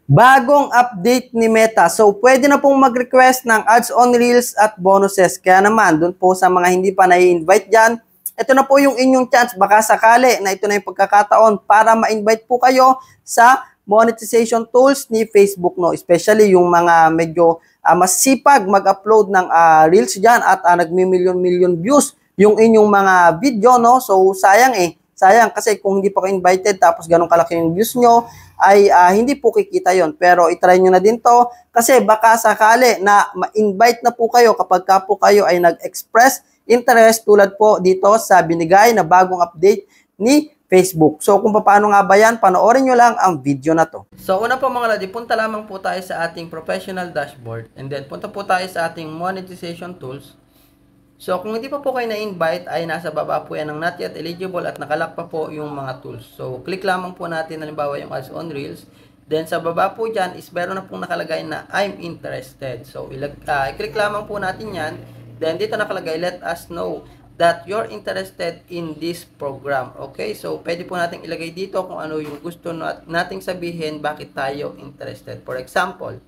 Bagong update ni Meta. So, pwede na pong mag-request ng ads on Reels at bonuses. Kaya naman, dun po sa mga hindi pa na-invite dyan, ito na po yung inyong chance. Baka sakali na ito na yung pagkakataon para ma-invite po kayo sa monetization tools ni Facebook, no? Especially yung mga medyo masipag mag-upload ng Reels dyan at nagmi-million-million views yung inyong mga video, no? So, sayang Sayang kasi kung hindi pa kayo invited tapos ganun kalaki yung views nyo, ay hindi po kikita yon. Pero itry nyo na din to kasi baka sakali na ma-invite na po kayo kapag ka po kayo ay nag-express interest tulad po dito sa binigay na bagong update ni Facebook. So kung paano nga ba yan, panoorin nyo lang ang video na to. So una po mga lodi, punta lamang po tayo sa ating professional dashboard and then punta po tayo sa ating monetization tools. So, kung hindi pa po kayo na-invite, ay nasa baba po yan ng not yet eligible at nakalock pa po yung mga tools. So, click lamang po natin halimbawa yung ads on Reels. Then, sa baba po dyan is meron na pong nakalagay na I'm interested. So, i-click lamang po natin yan. Then, dito nakalagay, let us know that you're interested in this program. Okay? So, pwede po natin ilagay dito kung ano yung gusto nating sabihin bakit tayo interested. For example,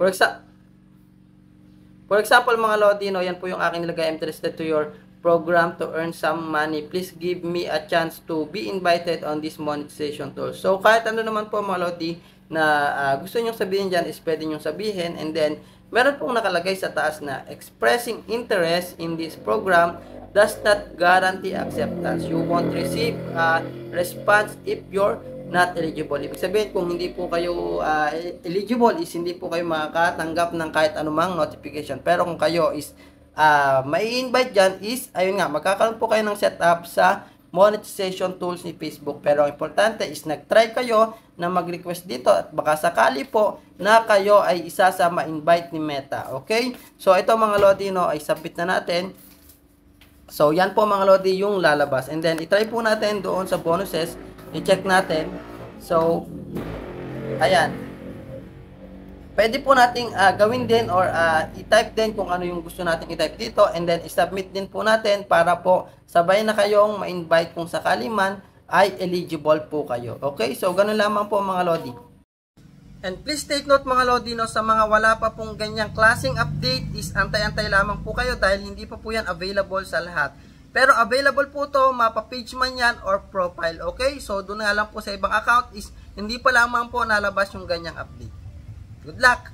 For example, mga Lodino, yan po yung aking nilagay. I'm interested to your program to earn some money. Please give me a chance to be invited on this monetization tool. So, kahit ano naman po mga Lodi na gusto nyong sabihin dyan is pwede nyong sabihin. And then, meron pong nakalagay sa taas na expressing interest in this program does not guarantee acceptance. You won't receive a response if you're not eligible. Ibig sabihin, kung hindi po kayo eligible is hindi po kayo makakatanggap ng kahit anumang notification. Pero kung kayo is may invite dyan is, ayun nga, magkakaroon po kayo ng setup sa monetization tools ni Facebook. Pero ang importante is nag-try kayo na mag-request dito at baka sakali po na kayo ay isa sa ma-invite ni Meta. Okay? So, ito mga Lodi, no, ay submit na natin. So, yan po mga Lodi yung lalabas. And then, itry po natin doon sa bonuses. I-check natin. So, ayan. Pwede po nating gawin din or i-type din kung ano yung gusto nating i-type dito. And then, i-submit din po natin para po sabay na kayong ma-invite kung sakali man ay eligible po kayo. Okay? So, ganun lamang po mga Lodi. And please take note mga Lodi, no, sa mga wala pa pong ganyang klaseng update is antay-antay lamang po kayo dahil hindi pa po yan available sa lahat. Pero available po to, mapa-page man yan or profile. Okay? So, doon nga lang po sa ibang account is hindi pa lamang po nalabas yung ganyang update. Good luck!